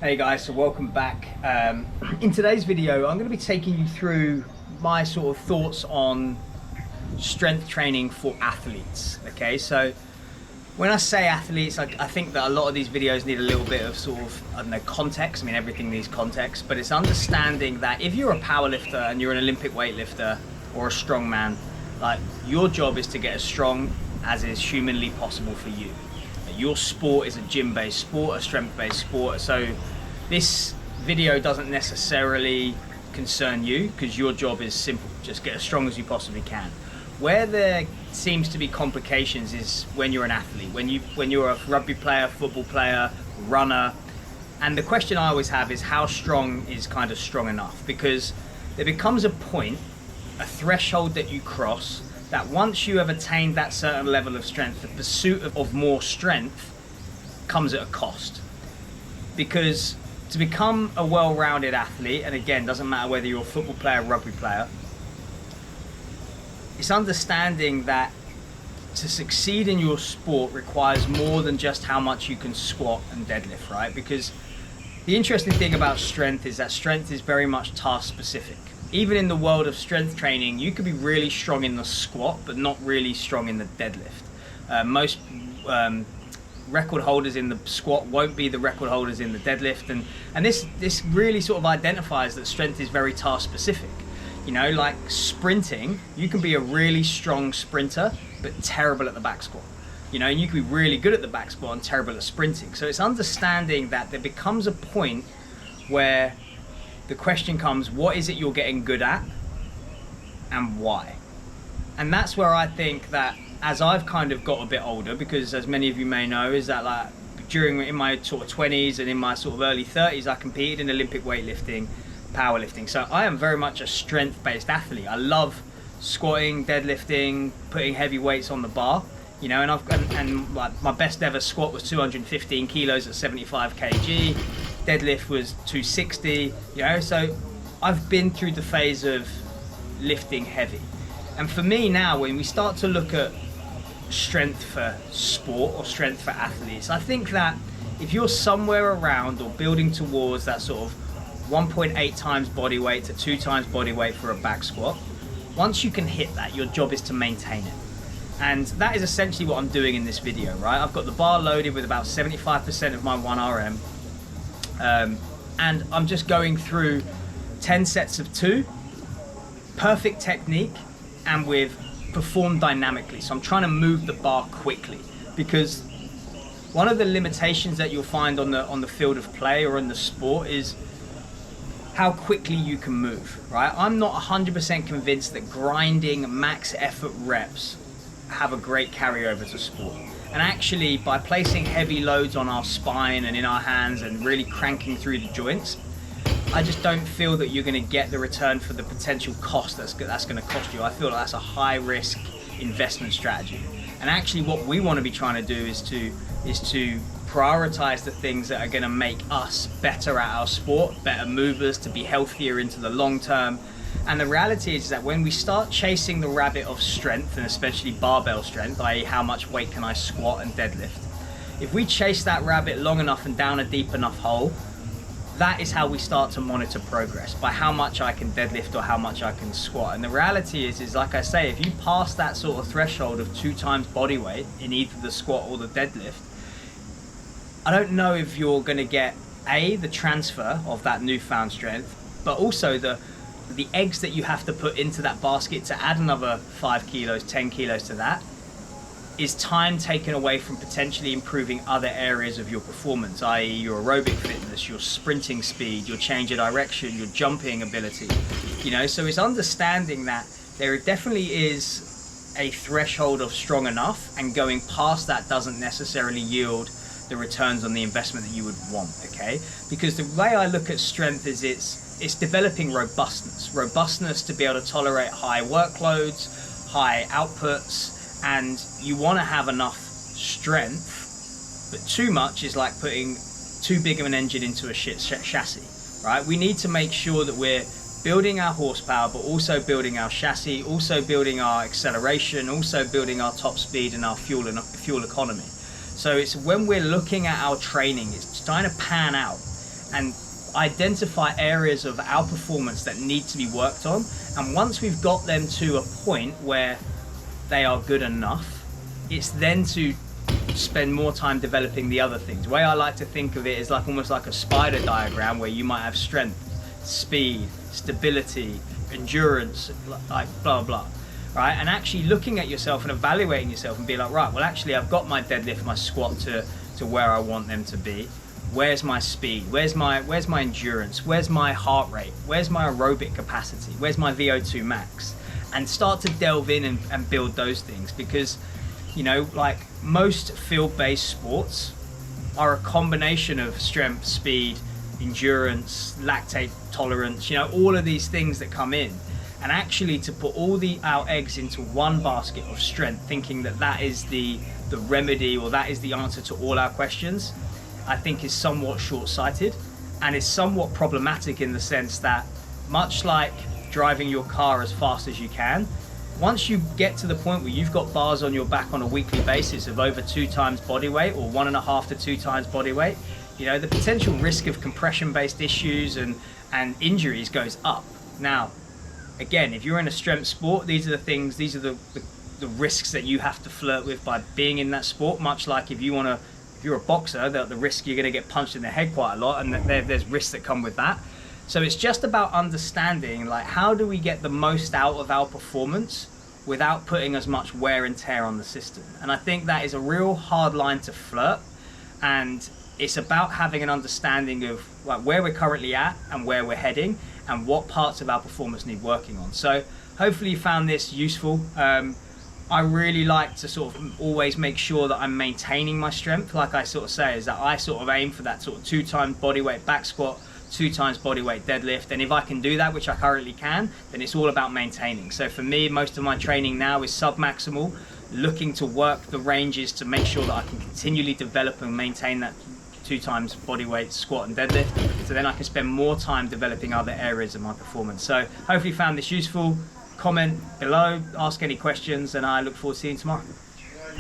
Hey guys, so welcome back. In today's video, I'm going to be taking you through my sort of thoughts on strength training for athletes. Okay, so when I say athletes, I think that a lot of these videos need a little bit of sort of, I don't know, context. I mean, everything needs context, but it's understanding that if you're a powerlifter and you're an Olympic weightlifter or a strongman, like, your job is to get as strong as is humanly possible for you. Your sport is a gym-based sport, a strength-based sport, so this video doesn't necessarily concern you because your job is simple: just get as strong as you possibly can. Where there seems to be complications is when you're an athlete, when you're a rugby player, football player, runner. And the question I always have is, how strong is kind of strong enough? Because there becomes a point, a threshold that you cross, that once you have attained that certain level of strength, the pursuit of more strength comes at a cost. Because to become a well-rounded athlete, and again, doesn't matter whether you're a football player, rugby player, it's understanding that to succeed in your sport requires more than just how much you can squat and deadlift, right? Because the interesting thing about strength is that strength is very much task specific. Even in the world of strength training, you could be really strong in the squat, but not really strong in the deadlift. Most record holders in the squat won't be the record holders in the deadlift, and this really sort of identifies that strength is very task specific. You know, like sprinting, you can be a really strong sprinter, but terrible at the back squat. You know, and you can be really good at the back squat and terrible at sprinting. So it's understanding that there becomes a point where the question comes, what is it you're getting good at and why? And that's where I think that as I've kind of got a bit older, because as many of you may know, is that like in my sort of 20s and in my sort of early 30s, I competed in Olympic weightlifting, powerlifting. So I am very much a strength-based athlete. I love squatting, deadlifting, putting heavy weights on the bar. You know, and like my best ever squat was 215 kilos at 75 kg. Deadlift was 260, you know, so I've been through the phase of lifting heavy. And for me now, when we start to look at strength for sport or strength for athletes, I think that if you're somewhere around or building towards that sort of 1.8 times body weight to 2 times body weight for a back squat, once you can hit that, your job is to maintain it. And that is essentially what I'm doing in this video, right? I've got the bar loaded with about 75% of my 1RM. And I'm just going through 10 sets of 2, perfect technique, and with perform dynamically. So I'm trying to move the bar quickly, because one of the limitations that you'll find on the field of play or in the sport is how quickly you can move, right? I'm not 100% convinced that grinding max effort reps have a great carryover to sport. And actually, by placing heavy loads on our spine and in our hands and really cranking through the joints, I just don't feel that you're going to get the return for the potential cost that's going to cost you. I feel like that's a high risk investment strategy. And actually what we want to be trying to do is to prioritize the things that are going to make us better at our sport, better movers, to be healthier into the long term. And the reality is that when we start chasing the rabbit of strength, and especially barbell strength, i.e. how much weight can I squat and deadlift, if we chase that rabbit long enough and down a deep enough hole, that is how we start to monitor progress, by how much I can deadlift or how much I can squat. And the reality is like I say, if you pass that sort of threshold of 2 times body weight in either the squat or the deadlift, I don't know if you're going to get the transfer of that newfound strength, but also the eggs that you have to put into that basket to add another 5 kilos, 10 kilos to that, is time taken away from potentially improving other areas of your performance, i.e. your aerobic fitness, your sprinting speed, your change of direction, your jumping ability. You know, so it's understanding that there definitely is a threshold of strong enough, and going past that doesn't necessarily yield the returns on the investment that you would want, okay? Because the way I look at strength is it's developing robustness to be able to tolerate high workloads, high outputs, and you want to have enough strength, but too much is like putting too big of an engine into a shit chassis, right? We need to make sure that we're building our horsepower, but also building our chassis, also building our acceleration, also building our top speed and our fuel economy. So it's when we're looking at our training, it's trying to pan out and identify areas of our performance that need to be worked on. And once we've got them to a point where they are good enough, it's then to spend more time developing the other things. The way I like to think of it is like almost like a spider diagram, where you might have strength, speed, stability, endurance, like blah blah, right? And actually looking at yourself and evaluating yourself and be like, right, well actually I've got my deadlift, my squat to where I want them to be. Where's my speed? Where's my endurance? Where's my heart rate? Where's my aerobic capacity? Where's my VO2 max? And start to delve in and build those things, because you know, like most field-based sports are a combination of strength, speed, endurance, lactate tolerance, you know, all of these things that come in. And actually to put all our eggs into one basket of strength, thinking that that is the remedy, or that is the answer to all our questions, I think is somewhat short-sighted, and is somewhat problematic in the sense that, much like driving your car as fast as you can, once you get to the point where you've got bars on your back on a weekly basis of over 2 times body weight, or 1.5 to 2 times body weight, you know, the potential risk of compression-based issues and injuries goes up. Now, again, if you're in a strength sport, these are the things, these are the risks that you have to flirt with by being in that sport. Much like if you're a boxer, the risk you're going to get punched in the head quite a lot, and there's risks that come with that. So it's just about understanding, like, how do we get the most out of our performance without putting as much wear and tear on the system? And I think that is a real hard line to flirt, and it's about having an understanding of like where we're currently at and where we're heading, and what parts of our performance need working on. So hopefully you found this useful. I really like to sort of always make sure that I'm maintaining my strength. Like I sort of say, is that I sort of aim for that sort of 2 times body weight back squat, 2 times body weight deadlift, and if I can do that, which I currently can, then it's all about maintaining. So for me, most of my training now is sub-maximal, looking to work the ranges to make sure that I can continually develop and maintain that 2 times body weight squat and deadlift, so then I can spend more time developing other areas of my performance. So hopefully you found this useful. Comment below, ask any questions, and I look forward to seeing you tomorrow.